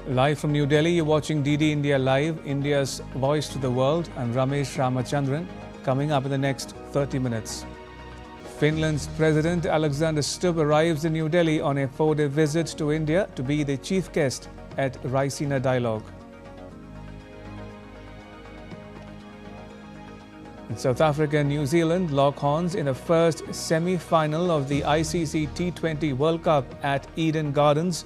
Live from New Delhi, you're watching DD India Live, India's voice to the world. I'm Ramesh Ramachandran. Coming up in the next 30 minutes. Finland's President Alexander Stubb arrives in New Delhi on a 4-day visit to India to be the chief guest at Raisina Dialogue. In South Africa and New Zealand lock horns in the first semi-final of the ICC T20 World Cup at Eden Gardens.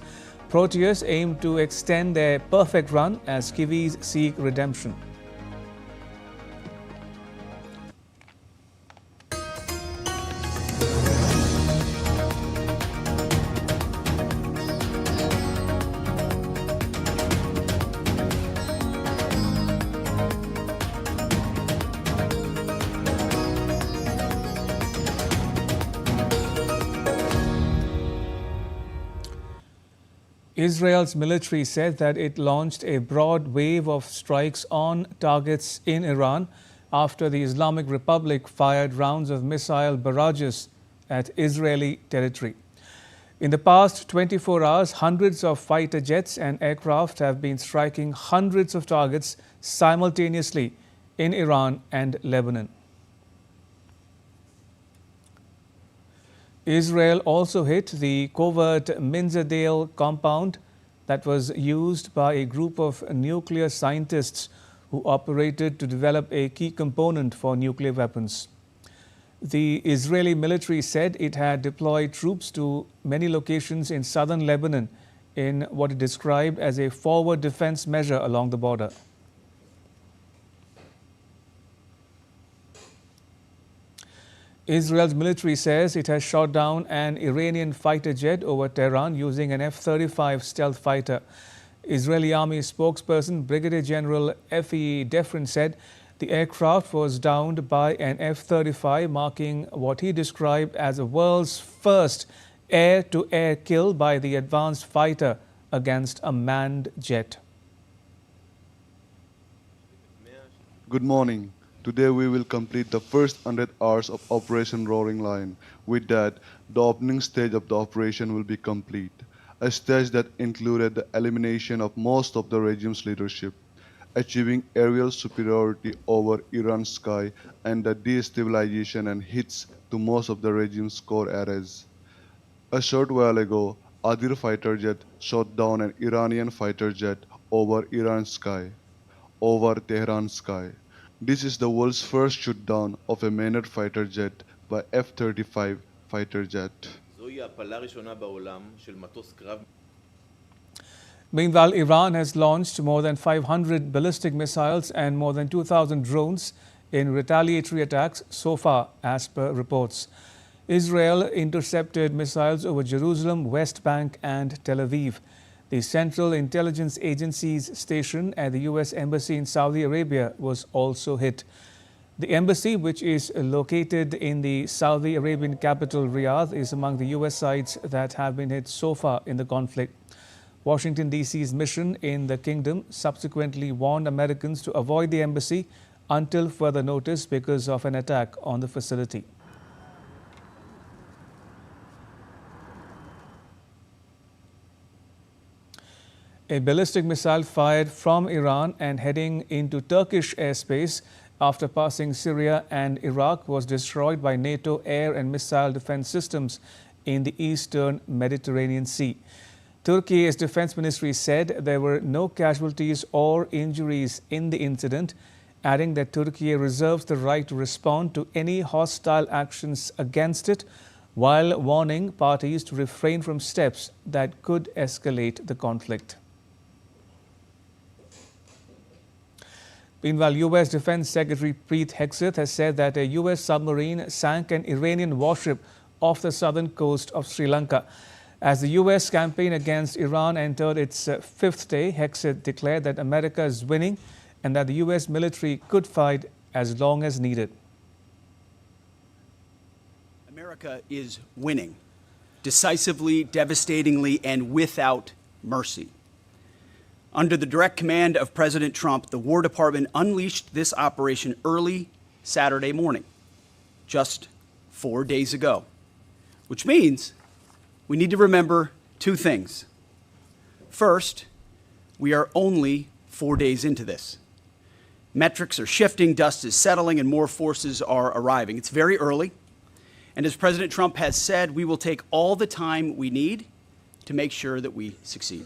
Proteas aim to extend their perfect run as Kiwis seek redemption. Israel's military said that it launched a broad wave of strikes on targets in Iran after the Islamic Republic fired rounds of missile barrages at Israeli territory. In the past 24 hours, hundreds of fighter jets and aircraft have been striking hundreds of targets simultaneously in Iran and Lebanon. Israel also hit the covert Minzadale compound that was used by a group of nuclear scientists who operated to develop a key component for nuclear weapons. The Israeli military said it had deployed troops to many locations in southern Lebanon in what it described as a forward defense measure along the border. Israel's military says it has shot down an Iranian fighter jet over Tehran using an F-35 stealth fighter. Israeli Army spokesperson Brigadier General F.E. Defrin said the aircraft was downed by an F-35, marking what he described as the world's first air-to-air kill by the advanced fighter against a manned jet. Good morning. Today we will complete the first 100 hours of Operation Roaring Lion. With that, the opening stage of the operation will be complete, a stage that included the elimination of most of the regime's leadership, achieving aerial superiority over Iran's sky, and the destabilization and hits to most of the regime's core areas. A short while ago, Adir fighter jet shot down an Iranian fighter jet over Iran's sky, over Tehran's sky. This is the world's first shoot-down of a manned fighter jet by F-35 fighter jet. Meanwhile, Iran has launched more than 500 ballistic missiles and more than 2,000 drones in retaliatory attacks so far, as per reports. Israel intercepted missiles over Jerusalem, West Bank and Tel Aviv. The Central Intelligence Agency's station at the U.S. Embassy in Saudi Arabia was also hit. The embassy, which is located in the Saudi Arabian capital Riyadh, is among the U.S. sites that have been hit so far in the conflict. Washington, D.C.'s mission in the kingdom subsequently warned Americans to avoid the embassy until further notice because of an attack on the facility. A ballistic missile fired from Iran and heading into Turkish airspace after passing Syria and Iraq was destroyed by NATO air and missile defense systems in the eastern Mediterranean Sea. Turkey's defense ministry said there were no casualties or injuries in the incident, adding that Turkey reserves the right to respond to any hostile actions against it, while warning parties to refrain from steps that could escalate the conflict. Meanwhile, U.S. Defense Secretary Pete Hegseth has said that a U.S. submarine sank an Iranian warship off the southern coast of Sri Lanka. As the U.S. campaign against Iran entered its fifth day, Hegseth declared that America is winning and that the U.S. military could fight as long as needed. America is winning, decisively, devastatingly, and without mercy. Under the direct command of President Trump, the War Department unleashed this operation early Saturday morning, just 4 days ago, which means we need to remember two things. First, We are only 4 days into this. Metrics are shifting, dust is settling, and more forces are arriving. It's very early. And as President Trump has said, we will take all the time we need to make sure that we succeed.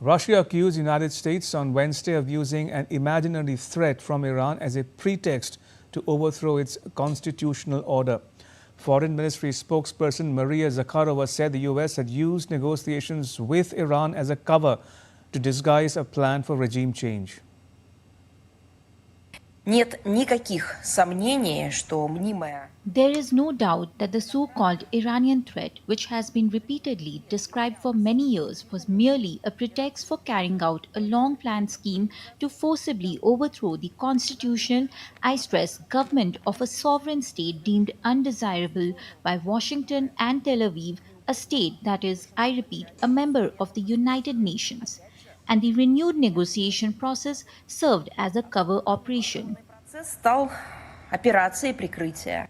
Russia accused the United States on Wednesday of using an imaginary threat from Iran as a pretext to overthrow its constitutional order. Foreign Ministry spokesperson Maria Zakharova said the U.S. had used negotiations with Iran as a cover to disguise a plan for regime change. Нет никаких сомнений, что мнимая. There is no doubt that the so-called Iranian threat, which has been repeatedly described for many years, was merely a pretext for carrying out a long-planned scheme to forcibly overthrow the constitutional, I stress, government of a sovereign state deemed undesirable by Washington and Tel Aviv, a state that is, I repeat, a member of the United Nations. And the renewed negotiation process served as a cover operation. Процесс стал операцией прикрытия.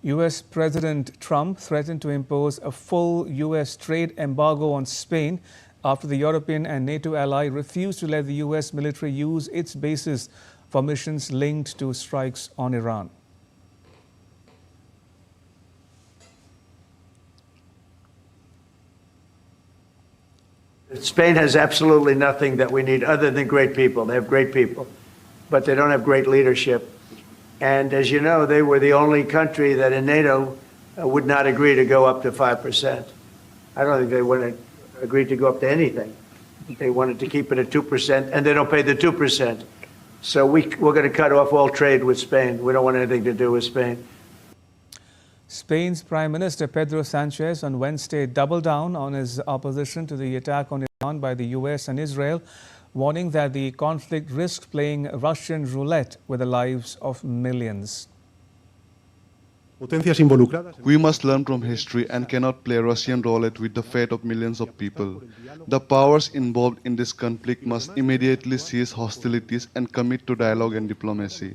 U.S. President Trump threatened to impose a full U.S. trade embargo on Spain after the European and NATO ally refused to let the U.S. military use its bases for missions linked to strikes on Iran. Spain has absolutely nothing that we need other than great people. They have great people, but they don't have great leadership. And as you know, they were the only country that in NATO would not agree to go up to 5%. I don't think they would have agreed to go up to anything. They wanted to keep it at 2%, and they don't pay the 2%. So we're going to cut off all trade with Spain. We don't want anything to do with Spain. Spain's Prime Minister Pedro Sanchez on Wednesday doubled down on his opposition to the attack on Iran by the U.S. and Israel, warning that the conflict risks playing Russian roulette with the lives of millions. We must learn from history and cannot play Russian roulette with the fate of millions of people. The powers involved in this conflict must immediately cease hostilities and commit to dialogue and diplomacy.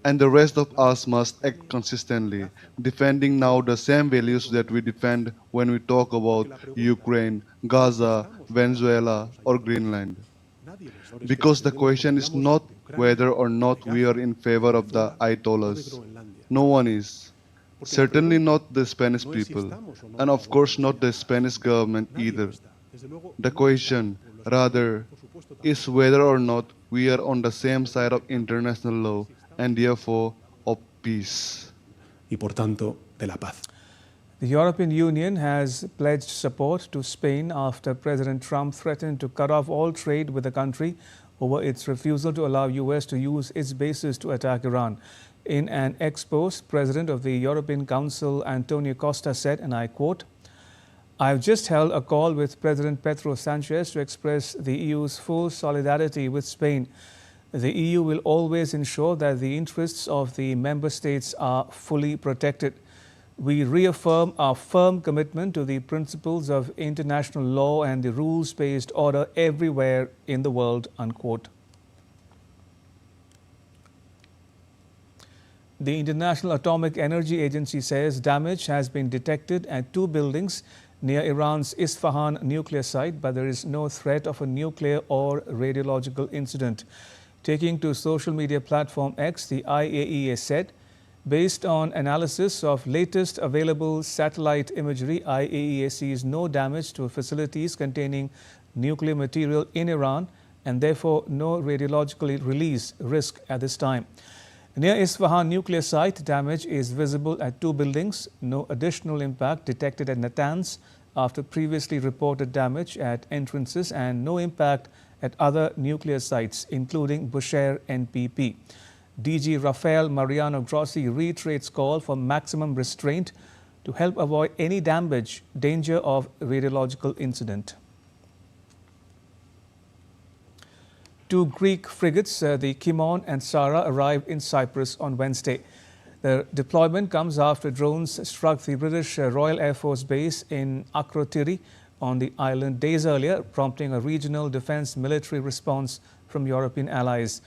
And the rest of us must act consistently, defending now the same values that we defend when we talk about Ukraine, Gaza, Venezuela, or Greenland. Because the question is not whether or not we are in favor of the Ayatollahs. No one is. Certainly not the Spanish people, and of course not the Spanish government either. The question, rather, is whether or not we are on the same side of international law and therefore of peace. Y por tanto, de la paz. The European Union has pledged support to Spain after President Trump threatened to cut off all trade with the country over its refusal to allow U.S. to use its bases to attack Iran. In an ex-post, President of the European Council Antonio Costa said, and I quote, "I have just held a call with President Pedro Sanchez to express the EU's full solidarity with Spain. The EU will always ensure that the interests of the member states are fully protected. We reaffirm our firm commitment to the principles of international law and the rules-based order everywhere in the world," unquote. The International Atomic Energy Agency says damage has been detected at 2 buildings near Iran's Isfahan nuclear site, but there is no threat of a nuclear or radiological incident. Taking to social media platform X, the IAEA said, based on analysis of latest available satellite imagery, IAEA sees no damage to facilities containing nuclear material in Iran and therefore no radiological release risk at this time. Near Isfahan nuclear site, damage is visible at 2 buildings. No additional impact detected at Natanz after previously reported damage at entrances, and no impact at other nuclear sites, including Bushehr NPP. DG Rafael Mariano Grossi reiterates call for maximum restraint to help avoid any danger of radiological incident. 2 Greek frigates, the Kimon and Sara, arrived in Cyprus on Wednesday. The deployment comes after drones struck the British Royal Air Force base in Akrotiri on the island days earlier, prompting a regional defense military response from European allies.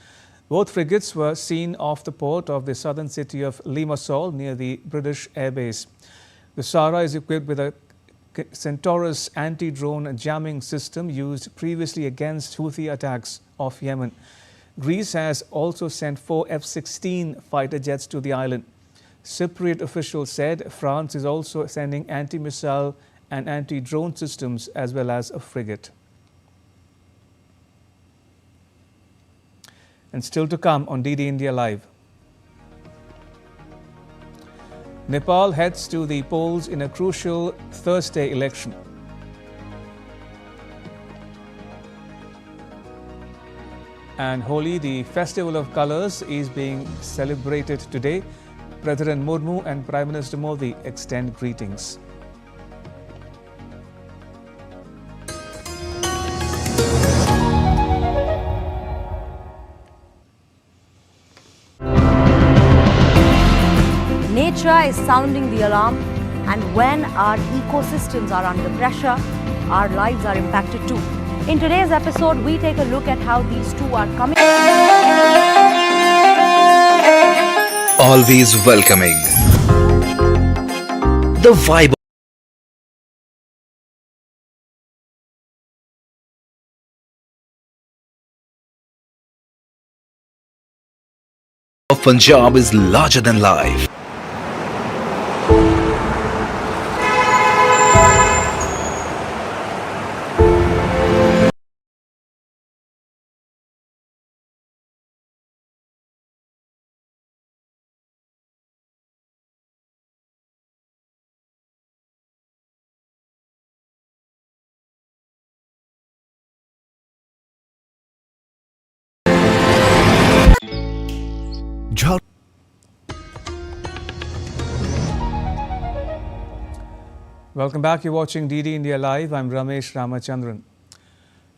Both frigates were seen off the port of the southern city of Limassol near the British airbase. The Sara is equipped with a Centaurus anti-drone jamming system used previously against Houthi attacks off Yemen. Greece has also sent 4 F-16 fighter jets to the island. Cypriot officials said France is also sending anti-missile and anti-drone systems as well as a frigate. And still to come on DD India Live. Nepal heads to the polls in a crucial Thursday election. And Holi, the festival of colors, is being celebrated today. President Murmu and Prime Minister Modi extend greetings. Nature is sounding the alarm, and when our ecosystems are under pressure, our lives are impacted too. In today's episode, we take a look at how these two are coming. Always welcoming. The vibe of Punjab is larger than life. Welcome back. You're watching DD India Live. I'm Ramesh Ramachandran.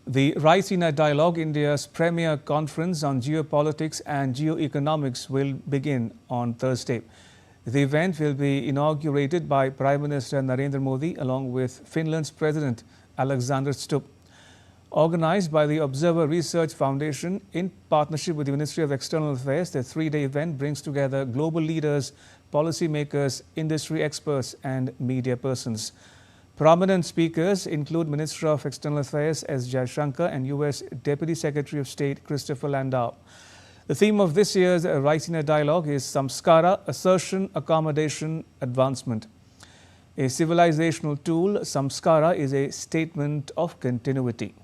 The Raisina Dialogue, India's premier conference on geopolitics and geoeconomics, will begin on Thursday. The event will be inaugurated by Prime Minister Narendra Modi along with Finland's President Alexander Stubb. Organized by the Observer Research Foundation in partnership with the Ministry of External Affairs, the three-day event brings together global leaders, policymakers, industry experts and media persons. Prominent speakers include Minister of External Affairs S. Jaishankar and U.S. Deputy Secretary of State Christopher Landau. The theme of this year's Raisina Dialogue is Samskara, Assertion, Accommodation, Advancement. A civilizational tool, Samskara is a statement of continuity.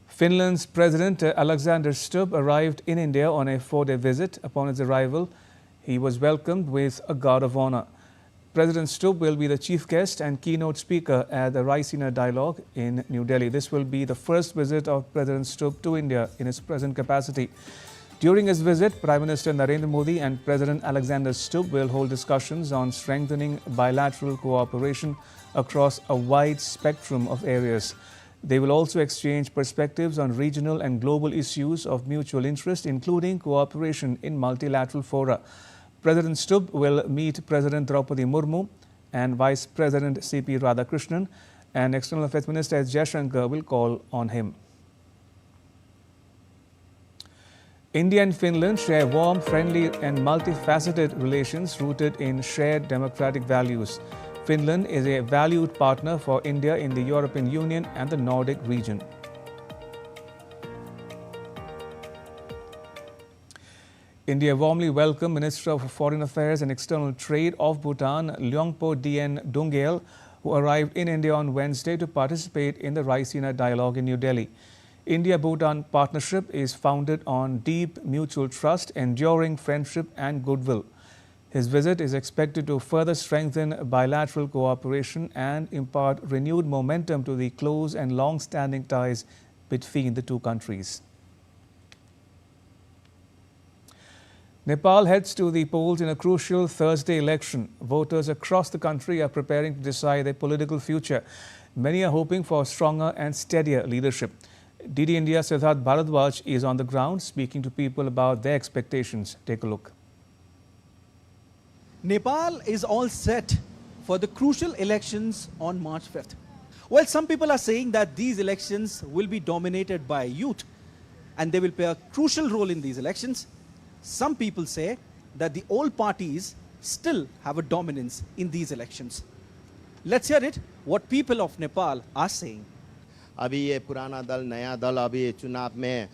Finland's President Alexander Stubb arrived in India on a 4-day visit. Upon his arrival, he was welcomed with a guard of honor. President Stubb will be the chief guest and keynote speaker at the Raisina Dialogue in New Delhi. This will be the first visit of President Stubb to India in his present capacity. During his visit, Prime Minister Narendra Modi and President Alexander Stubb will hold discussions on strengthening bilateral cooperation across a wide spectrum of areas. They will also exchange perspectives on regional and global issues of mutual interest, including cooperation in multilateral fora. President Stubb will meet President Draupadi Murmu and Vice President C.P. Radhakrishnan, and External Affairs Minister S. Jaishankar will call on him. India and Finland share warm, friendly and multifaceted relations rooted in shared democratic values. Finland is a valued partner for India in the European Union and the Nordic region. India warmly welcomed Minister of Foreign Affairs and External Trade of Bhutan, Lyongpo Dien Dungel, who arrived in India on Wednesday to participate in the Raisina Dialogue in New Delhi. India-Bhutan partnership is founded on deep mutual trust, enduring friendship and goodwill. His visit is expected to further strengthen bilateral cooperation and impart renewed momentum to the close and long-standing ties between the two countries. Nepal heads to the polls in a crucial Thursday election. Voters across the country are preparing to decide their political future. Many are hoping for stronger and steadier leadership. DD India's Siddharth Bharadwaj is on the ground speaking to people about their expectations. Take a look. Nepal is all set for the crucial elections on March 5th. Well, some people are saying that these elections will be dominated by youth. and they will play a crucial role in these elections. Some people say that the old parties still have a dominance in these elections. Let's hear it, what people of Nepal are saying. अभी ये पुराना दल नया दल अभी चुनाव में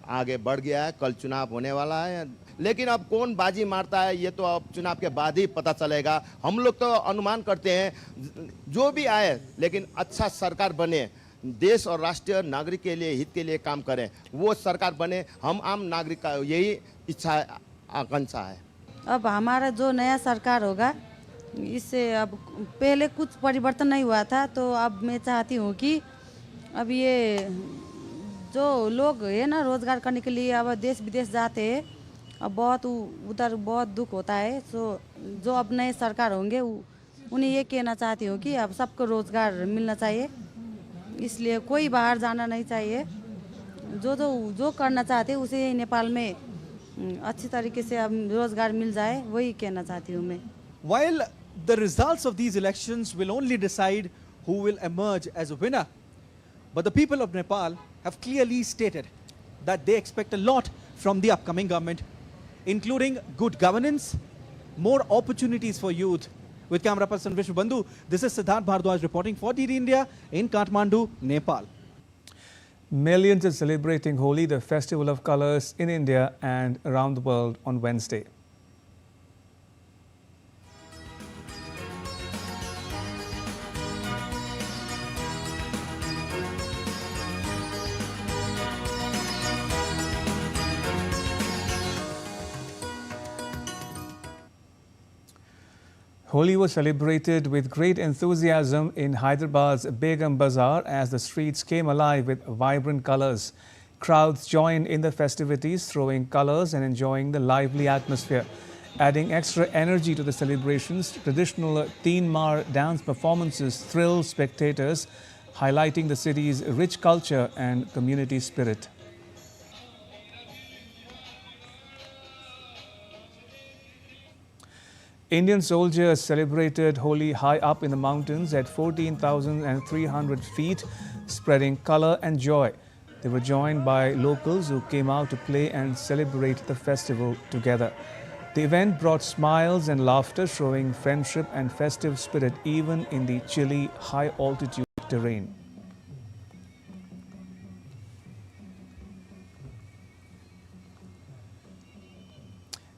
आगे बढ़ गया है, कल चुनाव होने वाला है, लेकिन अब कौन बाजी मारता है ये तो अब चुनाव के बाद ही पता चलेगा। हम लोग तो अनुमान करते हैं जो भी आए लेकिन अच्छा सरकार बने, देश और राष्ट्रीय नागरिक के लिए हित के लिए काम करें, वो सरकार बने, हम आम नागरिक का यही इच्छा आकांक्षा है। अब हमारा जो नया सरकार होगा इससे अब पहले कुछ परिवर्तन नहीं हुआ था, तो अब मैं चाहती हूँ कि अब ये जो लोग है ना रोजगार करने के लिए अब देश विदेश जाते हैं, अब बहुत उधर बहुत दुख होता है। सो जो अब नए सरकार होंगे उन्हें ये कहना चाहती हूँ कि अब सबको रोजगार मिलना चाहिए, इसलिए कोई बाहर जाना नहीं चाहिए। जो करना चाहते हैं उसे नेपाल में अच्छी तरीके से अब रोजगार मिल जाए, वही कहना चाहती हूँ मैं। While the results of these elections will only decide who will emerge as a winner, but the people of Nepal have clearly stated that they expect a lot from the upcoming government, including good governance, more opportunities for youth. With camera person Vishnu Bandhu, this is Siddharth Bhardwaj reporting for DD India in Kathmandu, Nepal. Millions are celebrating Holi, the festival of colors in India and around the world on Wednesday. Holi was celebrated with great enthusiasm in Hyderabad's Begum Bazaar as the streets came alive with vibrant colors. Crowds joined in the festivities, throwing colors and enjoying the lively atmosphere. Adding extra energy to the celebrations, traditional Teen Mar dance performances thrilled spectators, highlighting the city's rich culture and community spirit. Indian soldiers celebrated Holi high up in the mountains at 14,300 feet, spreading color and joy. They were joined by locals who came out to play and celebrate the festival together. The event brought smiles and laughter, showing friendship and festive spirit even in the chilly, high-altitude terrain.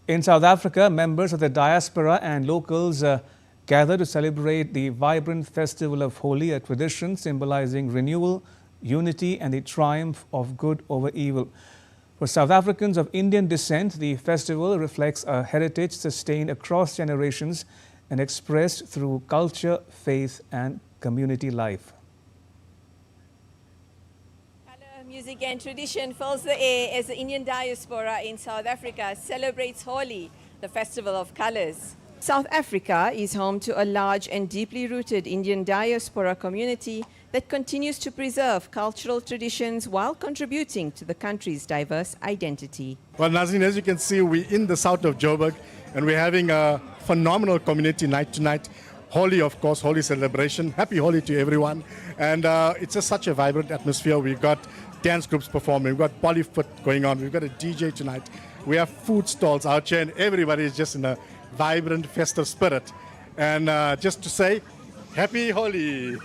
In South Africa, members of the diaspora and locals gathered to celebrate the vibrant festival of Holi, a tradition symbolizing renewal, unity and the triumph of good over evil. For South Africans of Indian descent, the festival reflects a heritage sustained across generations and expressed through culture, faith and community life. Music and tradition fills the air as the Indian diaspora in South Africa celebrates Holi, the festival of colors. South Africa is home to a large and deeply rooted Indian diaspora community that continues to preserve cultural traditions while contributing to the country's diverse identity. Well, Nazrin, as you can see, we're in the south of Joburg and we're having a phenomenal community night tonight. Holi, of course, Holi celebration. Happy Holi to everyone. And it's just such a vibrant atmosphere. We've got dance groups performing. We've got Bollywood going on. We've got a DJ tonight. We have food stalls out here and everybody is just in a vibrant, festive spirit. And just to say, Happy Holi.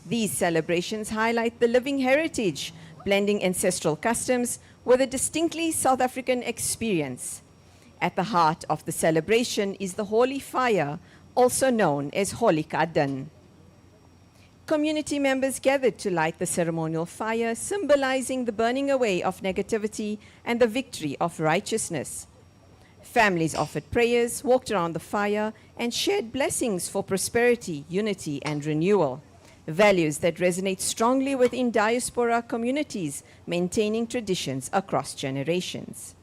These celebrations highlight the living heritage, blending ancestral customs with a distinctly South African experience. At the heart of the celebration is the Holi fire, also known as Holika Dan. Community members gathered to light the ceremonial fire, symbolizing the burning away of negativity and the victory of righteousness. Families offered prayers, walked around the fire, and shared blessings for prosperity, unity, and renewal. Values that resonate strongly within diaspora communities, maintaining traditions across generations.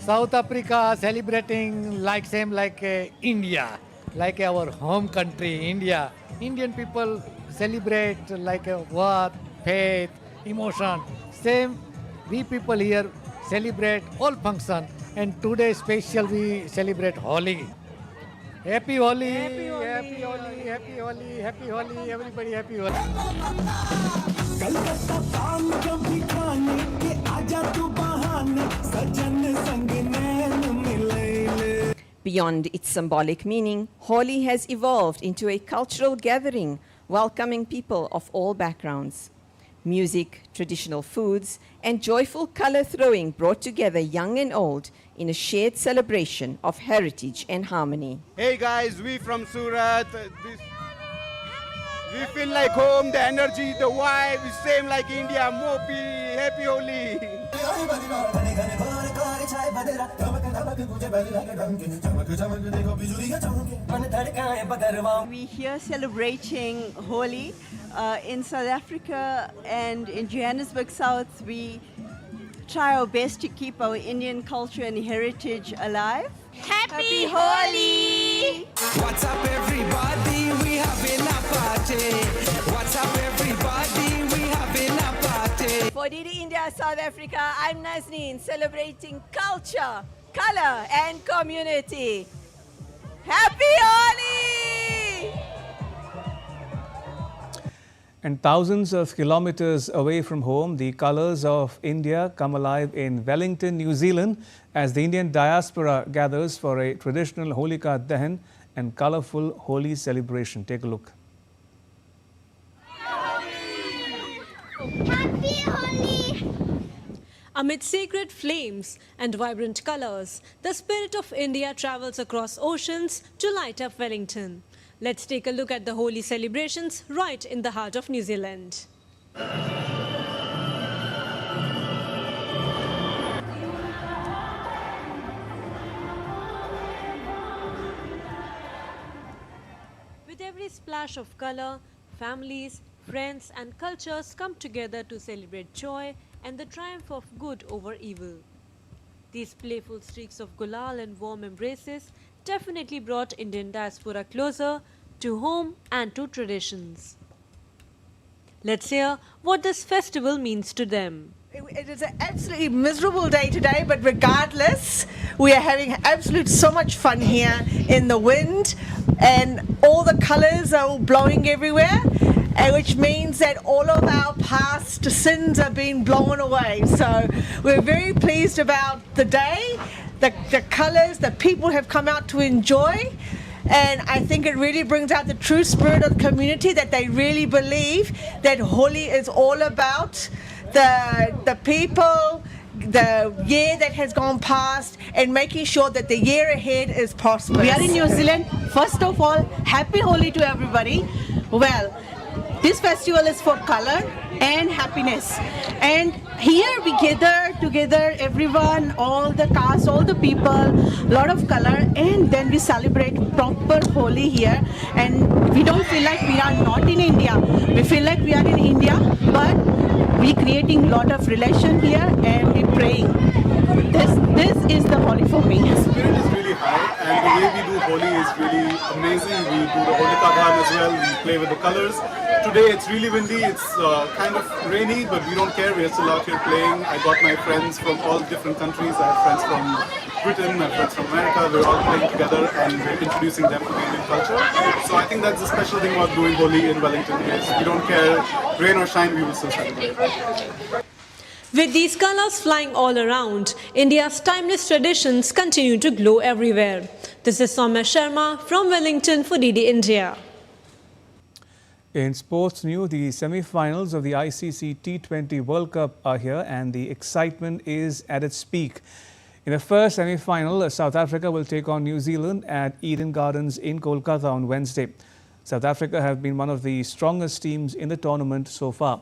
South Africa celebrating same like India, like our home country, India. Indian people celebrate like what, faith, emotion. Same, we people here celebrate all function. And today special we celebrate Holi. Happy Holi, happy Holi, happy Holi, happy Holi, everybody happy Holi. Beyond its symbolic meaning, Holi has evolved into a cultural gathering welcoming people of all backgrounds. Music, traditional foods, and joyful color throwing brought together young and old in a shared celebration of heritage and harmony. Hey guys, we from Surat. We feel like home, the energy, the vibe is same like India. Mopi, happy Holi. We here celebrating Holi in South Africa and in Johannesburg South. We try our best to keep our Indian culture and heritage alive. Happy Holi! What's up everybody, we having a party. What's up everybody, we having a party. For DD India South Africa, I'm Nazneen, celebrating culture, color and community. Happy Holi! And thousands of kilometers away from home, the colours of India come alive in Wellington, New Zealand, as the Indian diaspora gathers for a traditional Holika Dahan and colourful Holi celebration. Take a look. Happy Holi! Amid sacred flames and vibrant colours, the spirit of India travels across oceans to light up Wellington. Let's take a look at the Holi celebrations right in the heart of New Zealand. With every splash of colour, families, friends and cultures come together to celebrate joy and the triumph of good over evil. These playful streaks of gulal and warm embraces definitely brought Indian diaspora closer to home and to traditions. Let's hear what this festival means to them. It is an absolutely miserable day today, but regardless, we are having so much fun here in the wind, and all the colors are all blowing everywhere, which means that all of our past sins are being blown away. So we're very pleased about the day, the colors, the people have come out to enjoy. And I think it really brings out the true spirit of the community, that they really believe that Holi is all about the people, the year that has gone past, and making sure that the year ahead is prosperous. We are in New Zealand. First of all, happy Holi to everybody. Well, this festival is for color and happiness. And here we gather together, everyone, all the caste, all the people, a lot of color, and then we celebrate proper Holi here. And we don't feel like we are not in India. We feel like we are in India, but we creating a lot of relation here and we praying. This is the Holi for me. The spirit is really high, and the way we do Holi is really amazing. We do the Holika Dahan as well. We play with the colors. Today it's really windy, it's kind of rainy, but we don't care, we're still out here playing. I got my friends from all different countries. I have friends from Britain, I have friends from America. We're all playing together and we're introducing them to the Indian culture. So I think that's the special thing about doing Holi in Wellington is we don't care, rain or shine, we will still celebrate. With these colours flying all around, India's timeless traditions continue to glow everywhere. This is Soumya Sharma from Wellington for DD India. In sports news, the semi-finals of the ICC T20 World Cup are here and the excitement is at its peak. In the first semi-final, South Africa will take on New Zealand at Eden Gardens in Kolkata on Wednesday. South Africa have been one of the strongest teams in the tournament so far.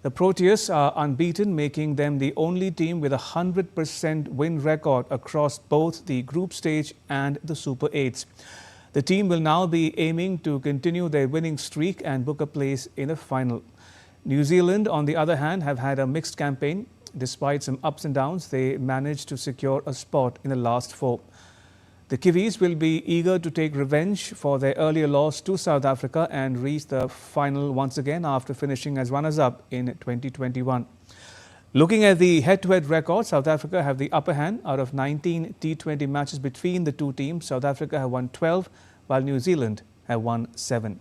The Proteas are unbeaten, making them the only team with a 100% win record across both the group stage and the Super 8s. The team will now be aiming to continue their winning streak and book a place in the final. New Zealand, on the other hand, have had a mixed campaign. Despite some ups and downs, they managed to secure a spot in the last four. The Kiwis will be eager to take revenge for their earlier loss to South Africa and reach the final once again after finishing as runners-up in 2021. Looking at the head-to-head record, South Africa have the upper hand. Out of 19 T20 matches between the two teams, South Africa have won 12, while New Zealand have won 7.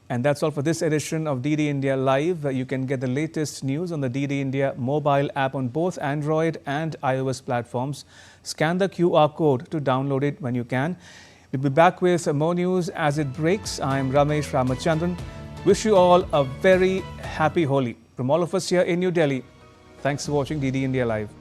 And that's all for this edition of DD India Live. You can get the latest news on the DD India mobile app on both Android and iOS platforms. Scan the QR code to download it when you can. We'll be back with more news as it breaks. I'm Ramesh Ramachandran. Wish you all a very happy Holi. From all of us here in New Delhi, thanks for watching DD India Live.